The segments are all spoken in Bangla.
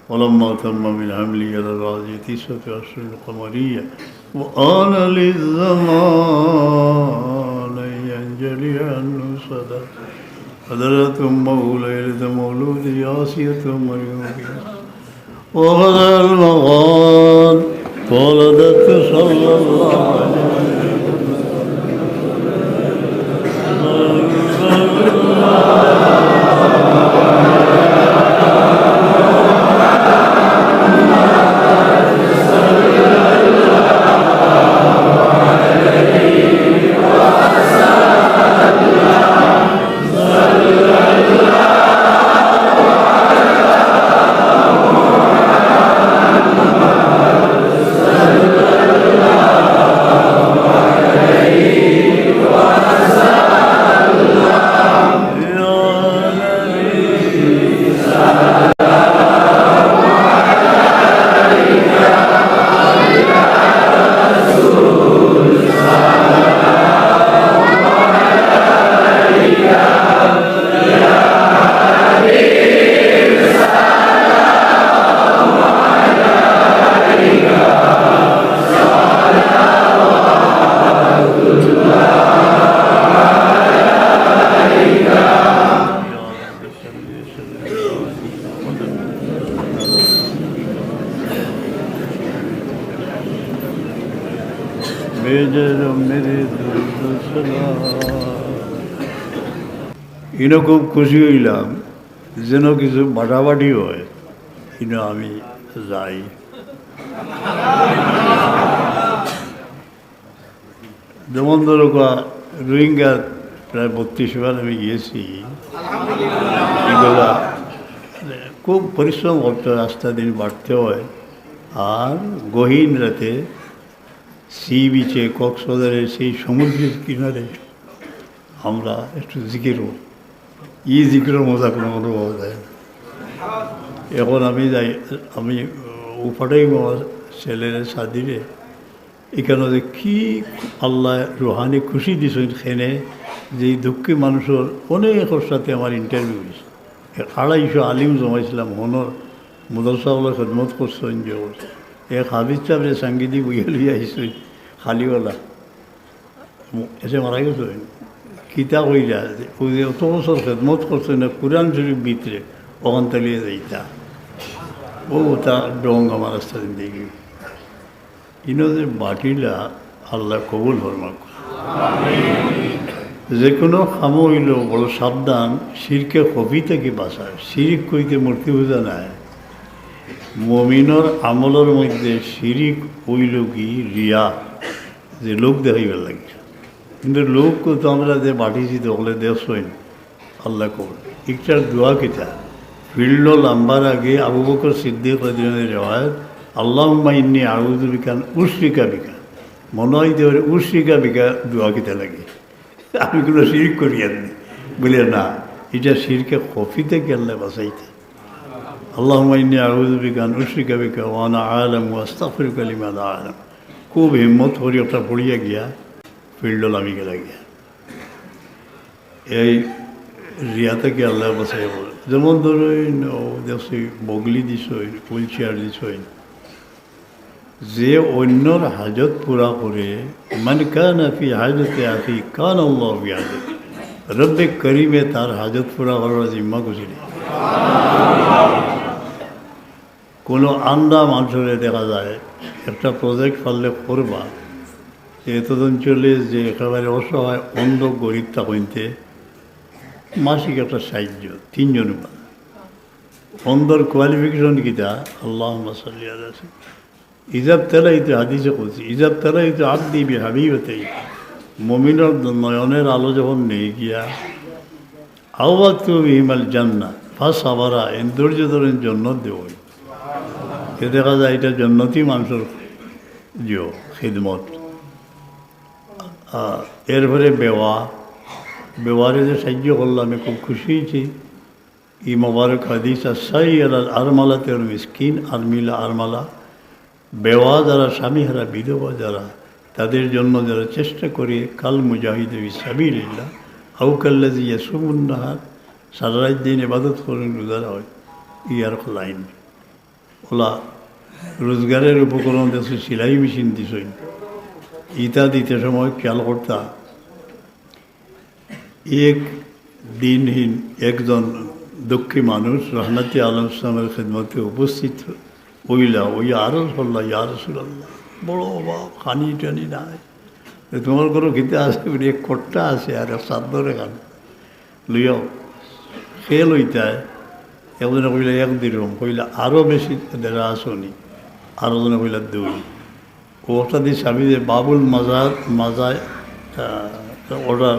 ولما تم من حملي على الراضي 9 أشهر قمرية وآن للزمان أن ينجلي عنه صدى حضرت أمه ليلة مولود آسية مريم وغدا المغان ولدت صلى الله عليه ইনো খুব খুশি হইলাম যেন কিছু বাটাবাটি হয় ইনো আমি যাই যেমন ধরো রোহিঙ্গা প্রায় 32 বার আমি গিয়েছি এগুলা খুব পরিশ্রম করতে রাস্তা দিন বাড়তে হয় আর গহীন রাতে সি বিচে কক্সবাজারের সেই সমুদ্রের কিনারে আমরা একটু জিকিরও জিকিরের মজা কোনো অনুভব দেয় না। এখন আমি যাই আমি উপাটাই আমার ছেলের সাদিরে এখানে যে কী আল্লাহ রুহানি খুশি দিছেন খেনে যে দুঃখী মানুষের অনেকের সাথে আমার ইন্টারভিউ হয়েছে 250 আলিম জমাইছিলাম হনর মুদরসাওয়ালা খেদমত করছেন যে এক হাবিজ সাহেব সাংগীতিক বইয়া লিয়ে আহিছেন খালিওয়ালা এসে মারা গেছেন কিতা কইরা ওই যে অত বছর খেদমত করছেন না কোরআন শরীফ ভিতরে ওখান তালিয়ে যাইতা ও তা ডং আমার রাস্তা জিন্দগি যে বাটিলা আল্লাহ কবুল ফরমাক যে কোনো খামো হইল বড় সাবধান শিরকে কবি থেকে বাঁচায় শিরিক কইতে মূর্তি পূজা নাই মমিনর আমলের মধ্যে শিরিক হইল কি রিয়া যে লোক দেখাইবার লাগে কিন্তু লোক তো আমরা যে বাটিছি তখন দেখছই আল্লাহ কবুল একটার দোয়া কিতা ফিল্ড লাম্বার আগে আবু বকর সিদ্দিক রাদিয়াল্লাহু রেওয়ায়াত আল্লাহুম্মা ইন্নী আউযু বিকা উশরিকা বিকা মনে হয় যে উশরিকা বিকা দোয়া কিতা লাগে আমি কোনো শিরিক করি আর বলে না এটা শিরকে কফি থেকে আল্লাহ বাঁচাইতে আল্লাহুম্মা ইন্নী আউযু বিকা উশরিকা বিকা ওয়া আনা আ'লামু ওয়া আস্তাগফিরুকা লিমা লা আ'লাম খুব হিম্মত করি ওটা পড়িয়া গিয়া ফিল্ডল আমি গেলা গিয়া এই রিয়া থেকে আল্লাহ বাঁচাই বলে যেমন ধরুন দেখছি বগলি দিছই হুইল চেয়ার দিছই যে অন্যর হাজত পুরা করে মান কানা ফি হাজতে আখি কান আল্লাহ ফি হাজত রব্বে করিমে তার হাজত পুরা করার জিম্মা করছিলেন কোনো আন্দা মানুষের দেখা যায় একটা প্রজেক্ট পারলে করবা এতদ অঞ্চলে যে একেবারে অসহায় অন্ধ গরিব থাকতে মাসিক একটা সাহায্য 3 জন অন্ধর কোয়ালিফিকেশন কিতা আল্লাহুম্মা সাল্লি আলা ইজাব তালাইতে হাদিসে বলছি ইজাব তালাইতে আব্দি বিহাবিবতাই মুমিনের নয়নের আলো যখন নেই গিয়া আওয়াতু বিহিমাল জান্নাহ ফাসাবারা ধৈর্য ধরেন জন্নত দেব এ দেখা যায় এটা জন্নতি মানুষের জিও খিদমত এরপরে বেওয়ারে যে সাহায্য করলাম আমি খুব খুশি হয়েছি ই মোবারক হাদিস আসাই আল আরমালা তের মিসকিন আরমিলা আরমালা বেওয়া যারা স্বামীহারা বিধবা যারা তাদের জন্য যারা চেষ্টা করে কাল মুজাহিদ সাবিলিল্লাহ আউকাল্লাজি ইয়াসুমুন্নাহার সারা রাত দিন ইবাদত করেন রোজা হয় ইয়ার লাইন ওলা রোজগারের উপকরণ দিয়েছে, সেলাই মেশিন দিছই, ইটা দিতে সময় খেয়াল করতা এক দিনহীন একজন দুঃখী মানুষ রহমতি আলম ইসলামের খেদমতে উপস্থিত হইলা, ওই আরো হল্লা ইয়া রাসূলুল্লাহ, বড় অভাব, খানি টানি নাই, তোমার কোনো খেতে আছে বলে এক কট্টা আছে আর চাদরে খান লইয়াও খেয়ে লইতায়। একজনে কইলা 1 দিরহাম, কইলা আরও বেশি দেরা আসনি, আরো জনে কইলা 2। ওটা দিয়ে স্বামী যে বাবুল মাজায় অর্ডার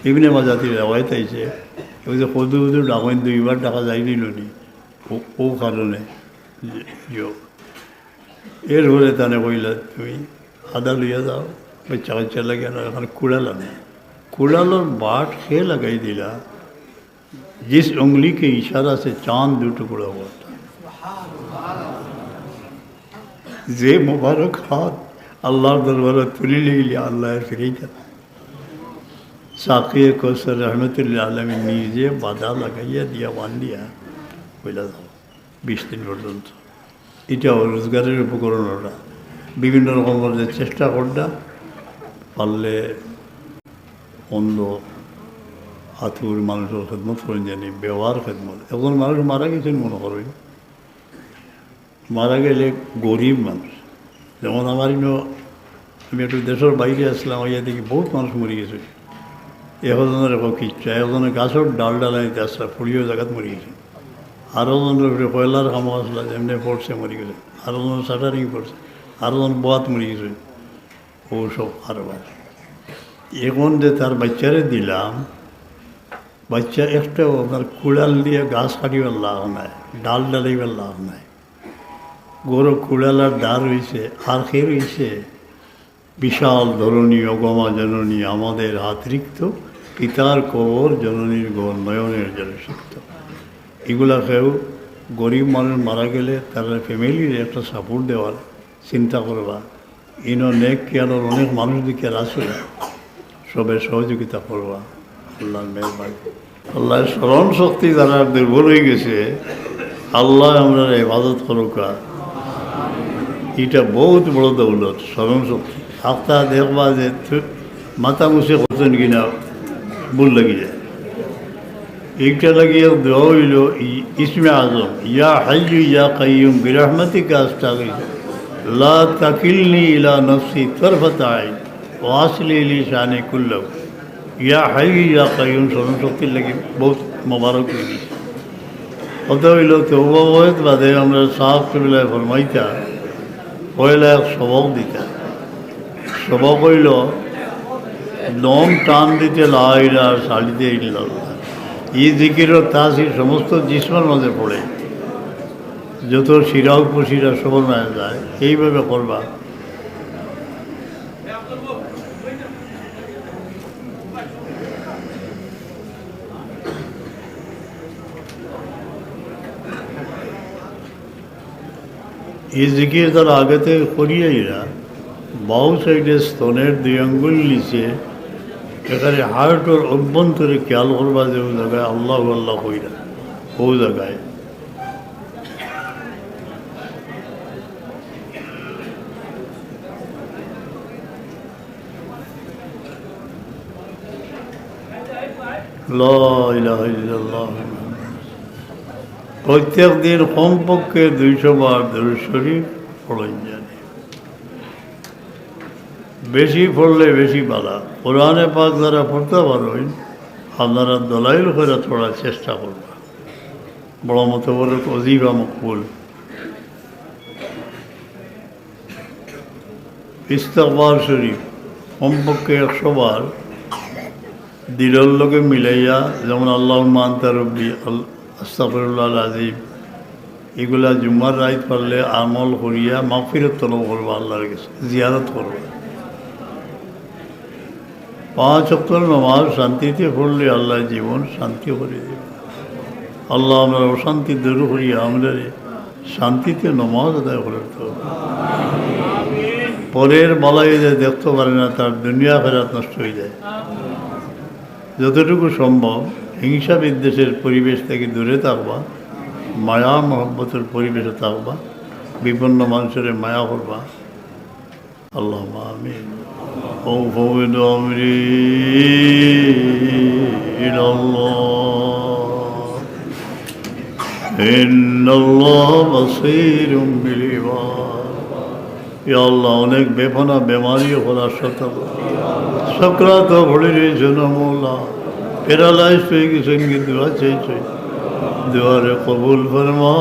ইবনে মাজাতি রেওয়ায়ত আইছে, ওই যে কদু উদু ডাকইন 2বার টাকা যাই নিল নি, ও কারণে এর হলে তানে কইলা তুমি আদা লইয়া যাও, বাচ্চা কাচ্চা লাগে না, এখানে কুড়ালা নেই, कुड़ालोर बाट खे लगाई दिला, जिस उंगली के इशारा से चांद 2 टुकड़ा हुआ था। जे मुबारक हाथ अल्लाह दरबार तुली ले लिया, अल्लाह फरीदा साक़ी कौसर रहमतुल्लिल आलमीन निजे बाधा लगाइया दिया, बान दिया, बोला 20 दिन पर्यন্ত। এটা রোজগারের উপকরণ, ওরা বিভিন্ন রকম চেষ্টা করটা পারলে অন্ধ হাতুর মানুষের খেদমত করেন, জানি ব্যবহার খেদমত। এখন মানুষ মারা গেছেন মনে করেন, মারা গেলে গরিব মানুষ, যেমন আমার আমি একটু দেশের বাইরে আসলাম, ইয়া দেখি বহুত মানুষ মরে গেছে। একজনের এক ইচ্ছা, একজনের গাছের ডাল ডালাইতে আসলা ফুড়িও জায়গাত মরে গেছে, আরও জনের কয়লার কামো আসলা যেমনি পড়ছে মরে গেছে, আরও জন শাটারিং পড়ছে, আরও জন বোয়াত মরে গেছে, ও সব কারবার। এখন যে তার বাচ্চারে দিলাম, বাচ্চা একটাও আপনার কুড়াল দিয়ে গাছ কাটিবার লাভ নাই, ডাল ডালাইবার লাভ নাই, গরু কুড়ালার দ্বার হয়েছে, আর খেয়ে রয়েছে বিশাল ধরনী অগমা জননী আমাদের হাত রিক্ত, পিতার কবর জননীর ঘর নয়নের জলে সিক্ত। এগুলা খেয়েও গরিব মানুষ মারা গেলে তারা ফ্যামিলির একটা সাপোর্ট দেওয়ার চিন্তা করবা, ইনো নেক কেয়ার অনেক মানুষ দিকে আসে, সবে সহযোগিতা করবা, আল্লাহর মেহরবানি। আল্লাহর স্মরণ শক্তি যারা দুর্বল হয়ে গেছে, আল্লাহ আমরা ইবাদত করুকা, এটা বহুত বড় দৌলত স্মরণ শক্তি। আখতা দেখবা যে মাথা মুছে করতেন কিনা ভুল লাগি যায়, এইটা লাগিয়ে দেওয়া হইল ইসমে আজম, ইয়া হাইয়ু ইয়া কাইয়ুম বিরহমাতিকা আস্তাগীথ লা তাকিলনি ইলা নফসি তরফাত আইন ওয়াসলি লি শানি কুল্লাহু। ইয়া হাইয়ু ইয়া কাইয়ুম স্মরণ শক্তির লাগি বহুত মোবারক হয়ে গেছে। কত হইল তওবা বয়স বাদে আমরা সাহাব কবিলায় ফরমাইতা পয়লা এক সবক দিতা, সবক হইল দম টান দিতে লা ইলাহা আর সালিতে ইল্লাল্লাহ। এই জিকিরের তাসির সমস্ত জিসমের মাঝে পড়ে, যত শিরা উপশিরা সবল মাঝে যায়, এইভাবে করবা। এই জিকির তার আগে থেকে করিয়াইরা বাউ সাইডে স্তনের 2 আঙ্গুল নিচে এখানে হার্টের অভ্যন্তরে খেয়াল করবা, যে ও জায়গায় আল্লাহ আল্লাহ কইরা, ও জায়গায় লা ইলাহা ইল্লাল্লাহ। প্রত্যেক দিন কমপক্ষে 200 বার দরুদ শরীফ পড়েন, জানি বেশি পড়লে বেশি বালা। কোরআনে পাক যারা পড়তে পারেন আপনারা দলাইল করে পড়ার চেষ্টা করবা, বড় মতো বড় অজিবা মকবুল। ইস্তেগফার শরীফ কমপক্ষে 100 বার দিলের লগে মিলাইয়া, যেমন আল্লাহুম্মা আনতা রব্বি, আস্তাগফিরুল্লাহল আযীম, এগুলা জুম্মার রাত পারলে আমল করিয়া মাগফিরাত তলব করবা, আল্লাহর কাছে জিয়ারত করবা। 5 ওয়াক্ত নামাজ শান্তিতে পড়লে আল্লাহ জীবন শান্তি করে দেবে। আল্লাহ আমরা অশান্তি দূর করিয়া আমরা শান্তিতে নামাজ আদায় করতে হবে। পরের বালাই যে দেখতে পারে না, তার দুনিয়া ফেরাত নষ্ট হয়ে যায়। যতটুকু সম্ভব হিংসা বিদ্বেষের পরিবেশ থেকে দূরে থাকবা, মায়া মহব্বতের পরিবেশে থাকবা, বিপন্ন মানুষের মায়া করবা আল্লাহ আমিন ও ফওদ আমরি ইলাল্লাহ ইন্নাল্লাহ বাসীরুম বিল ইবাদ ইয়া আল্লাহ অনেক বেপনা বেমারিও হলার সাথে সকরাত ভরে রয়েছে না মৌলা প্যারালাইজ হয়ে গেছেন কিন্তু চাইছে দুয়ারে কবুল ফরমা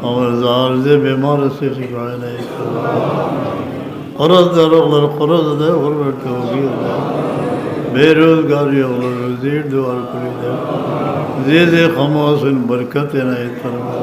আমার যার যে বেমার আছে শিখায় নাই খরচ দেওয়ার ওগুলোর খরচ দেয় করবে তৌফিক দেয় বেরোজগারি ওগুলোর রুজির দোয়ার করে দেয় যে ক্ষমা আছেন বরকতে নাই ফরমা